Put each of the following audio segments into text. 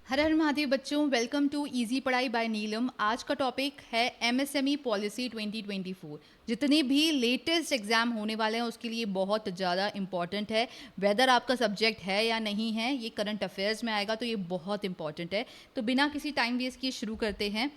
हर हर महादेव बच्चों, welcome to easy पढ़ाई bye नीलम। आज का टॉपिक है एमएसएमई पॉलिसी 2024। जितने भी लेटेस्ट एग्जाम होने वाले हैं उसके लिए बहुत ज़्यादा इंपॉर्टेंट है। वेदर आपका सब्जेक्ट है या नहीं है, ये करंट अफेयर्स में आएगा, तो ये बहुत इंपॉर्टेंट है। तो बिना किसी टाइम वेस्ट किए शुरू करते हैं।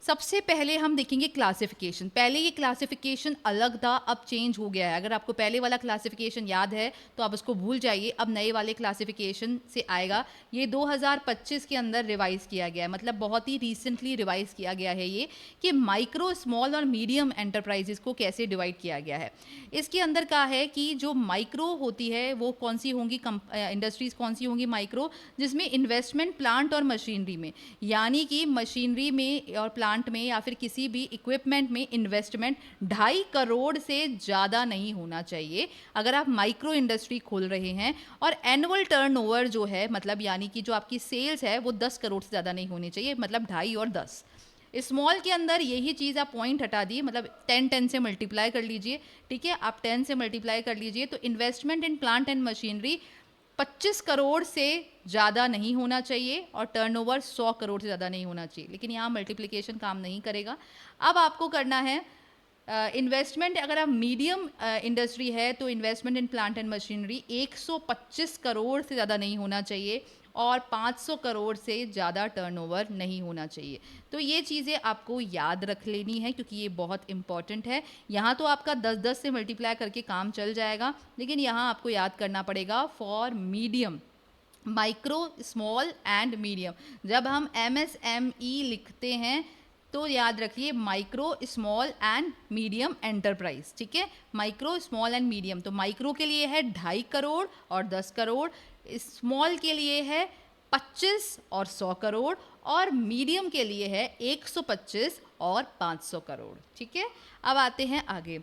सबसे पहले हम देखेंगे क्लासिफिकेशन। पहले ये क्लासिफिकेशन अलग था, अब चेंज हो गया है। अगर आपको पहले वाला क्लासिफिकेशन याद है तो आप उसको भूल जाइए, अब नए वाले क्लासिफिकेशन से आएगा। ये 2025 के अंदर रिवाइज किया गया है, मतलब बहुत ही रिसेंटली रिवाइज किया गया है ये, कि माइक्रो, स्मॉल और मीडियम एंटरप्राइजेस को कैसे डिवाइड किया गया है। इसके अंदर कहा है कि जो माइक्रो होती है वो कौन सी होंगी, इंडस्ट्रीज कौन सी होंगी माइक्रो, जिसमें इन्वेस्टमेंट प्लांट और मशीनरी में, यानी कि मशीनरी में और प्लांट में या फिर किसी भी इक्विपमेंट में इन्वेस्टमेंट 2.5 करोड़ से ज़्यादा नहीं होना चाहिए अगर आप माइक्रो इंडस्ट्री खोल रहे हैं। और एनुअल टर्नओवर जो है, मतलब यानी कि जो आपकी सेल्स है वो 10 करोड़ से ज़्यादा नहीं होनी चाहिए, मतलब 2.5 और 10। स्मॉल के अंदर यही चीज़ आप पॉइंट हटा दिए, मतलब 10 से मल्टीप्लाई कर लीजिए। ठीक है, आप 10 से मल्टीप्लाई कर लीजिए तो investment in plant and machinery 25 crore से ज़्यादा नहीं होना चाहिए और टर्नओवर 100 करोड़ से ज़्यादा नहीं होना चाहिए। लेकिन यहाँ मल्टीप्लिकेशन काम नहीं करेगा। अब आपको करना है इन्वेस्टमेंट। अगर आप मीडियम इंडस्ट्री है तो investment in plant and machinery 125 crore से ज़्यादा नहीं होना चाहिए और 500 करोड़ से ज़्यादा टर्नओवर नहीं होना चाहिए। तो ये चीज़ें आपको याद रख लेनी है क्योंकि ये बहुत इंपॉर्टेंट है। यहाँ तो आपका 10-10 से मल्टीप्लाई करके काम चल जाएगा, लेकिन यहाँ आपको याद करना पड़ेगा for medium, micro, small and medium. जब हम एमएसएमई लिखते हैं तो याद रखिए micro, small and medium enterprise. ठीक है, माइक्रो, स्मॉल एंड मीडियम। तो माइक्रो के लिए है 2.5 करोड़ और 10 करोड़, स्मॉल के लिए है 25 और 100 करोड़, और मीडियम के लिए है 125 और 500 करोड़। ठीक है, अब आते हैं आगे।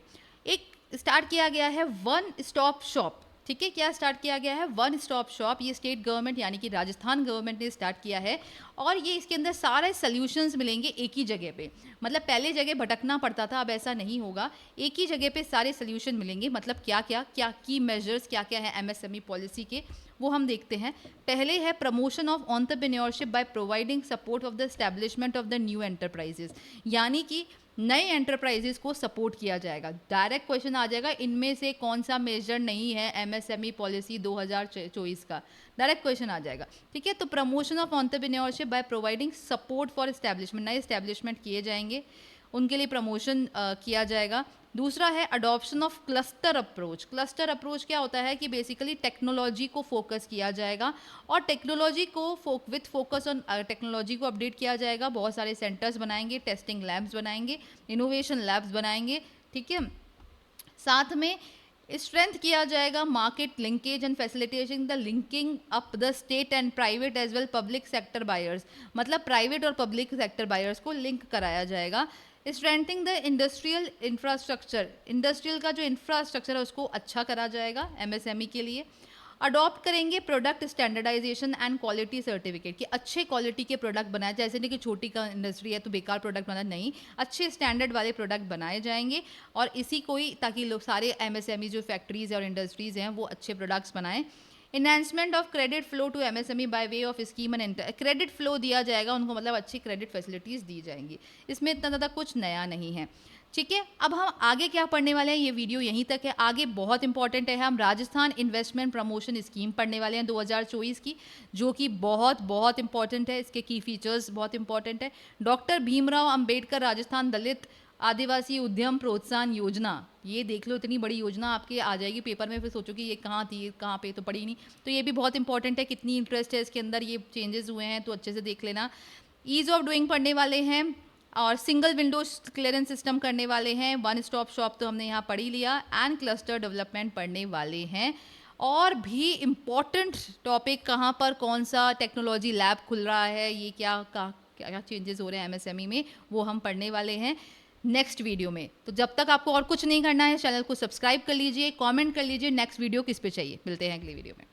एक स्टार्ट किया गया है वन स्टॉप शॉप। ठीक है, क्या स्टार्ट किया गया है? One stop shop. ये स्टेट गवर्नमेंट यानी कि राजस्थान गवर्नमेंट ने स्टार्ट किया है और ये इसके अंदर सारे सॉल्यूशंस मिलेंगे एक ही जगह पे। मतलब पहले जगह भटकना पड़ता था, अब ऐसा नहीं होगा, एक ही जगह पे सारे सॉल्यूशन मिलेंगे। मतलब क्या क्या क्या की मेजर्स क्या क्या है एमएसएमई पॉलिसी के, वो हम देखते हैं। पहले है promotion of entrepreneurship by providing support of the establishment of the new enterprises, यानी कि नए एंटरप्राइजेस को सपोर्ट किया जाएगा। डायरेक्ट क्वेश्चन आ जाएगा, इनमें से कौन सा मेजर नहीं है एमएसएमई पॉलिसी 2024 का, डायरेक्ट क्वेश्चन आ जाएगा। ठीक है, तो promotion of entrepreneurship by providing support for establishment, नए एस्टैब्लिशमेंट किए जाएंगे, उनके लिए प्रमोशन किया जाएगा। दूसरा है adoption of cluster approach. Cluster approach क्या होता है कि बेसिकली टेक्नोलॉजी को फोकस किया जाएगा और टेक्नोलॉजी को विथ फोकस ऑन टेक्नोलॉजी को अपडेट किया जाएगा। बहुत सारे सेंटर्स बनाएंगे, टेस्टिंग लैब्स बनाएंगे, इनोवेशन लैब्स बनाएंगे। ठीक है, साथ में स्ट्रेंथ किया जाएगा market linkage and facilitation the linking up the state and private as well public sector buyers, मतलब प्राइवेट और पब्लिक सेक्टर बायर्स को लिंक कराया जाएगा। Strengthening the industrial infrastructure, industrial का जो इंफ्रास्ट्रक्चर है उसको अच्छा करा जाएगा एमएसएमई के लिए। अडॉप्ट करेंगे product standardisation and quality certificate, कि अच्छे क्वालिटी के प्रोडक्ट बनाए, जैसे नहीं कि छोटी का इंडस्ट्री है तो बेकार प्रोडक्ट बना, नहीं, अच्छे स्टैंडर्ड वाले प्रोडक्ट बनाए जाएंगे और इसी को ही, ताकि लोग सारे एमएसएमई जो फैक्ट्रीज और इंडस्ट्रीज हैं वो अच्छे प्रोडक्ट्स बनाएं। Enhancement of credit flow to MSME by way of scheme and credit flow दिया जाएगा उनको, मतलब अच्छी क्रेडिट फैसिलिटीज़ दी जाएंगी। इसमें इतना ज़्यादा कुछ नया नहीं है। ठीक है, अब हम आगे क्या पढ़ने वाले हैं, ये वीडियो यहीं तक है। आगे बहुत इंपॉर्टेंट है, हम राजस्थान इन्वेस्टमेंट प्रमोशन स्कीम पढ़ने वाले हैं 2024 की, जो कि बहुत बहुत इंपॉर्टेंट है। इसके की फीचर्स बहुत इंपॉर्टेंट है। डॉक्टर भीमराव अंबेडकर राजस्थान दलित आदिवासी उद्यम प्रोत्साहन योजना, ये देख लो, इतनी बड़ी योजना आपके आ जाएगी पेपर में, फिर सोचो कि ये कहाँ थी, कहाँ पे, तो पढ़ी नहीं। तो ये भी बहुत इंपॉर्टेंट है, कितनी इंटरेस्ट है इसके अंदर, ये चेंजेस हुए हैं तो अच्छे से देख लेना। ईज ऑफ डूइंग पढ़ने वाले हैं और सिंगल विंडो क्लियरेंस सिस्टम करने वाले हैं। वन स्टॉप शॉप तो हमने यहाँ पढ़ ही लिया, एंड क्लस्टर डेवलपमेंट पढ़ने वाले हैं। और भी इम्पॉर्टेंट टॉपिक कहाँ पर कौन सा टेक्नोलॉजी लैब खुल रहा है, ये क्या क्या चेंजेस हो रहे हैं एमएसएमई में, वो हम पढ़ने वाले हैं नेक्स्ट वीडियो में। तो जब तक आपको और कुछ नहीं करना है, चैनल को सब्सक्राइब कर लीजिए, कमेंट कर लीजिए नेक्स्ट वीडियो किस पे चाहिए। मिलते हैं अगली वीडियो में।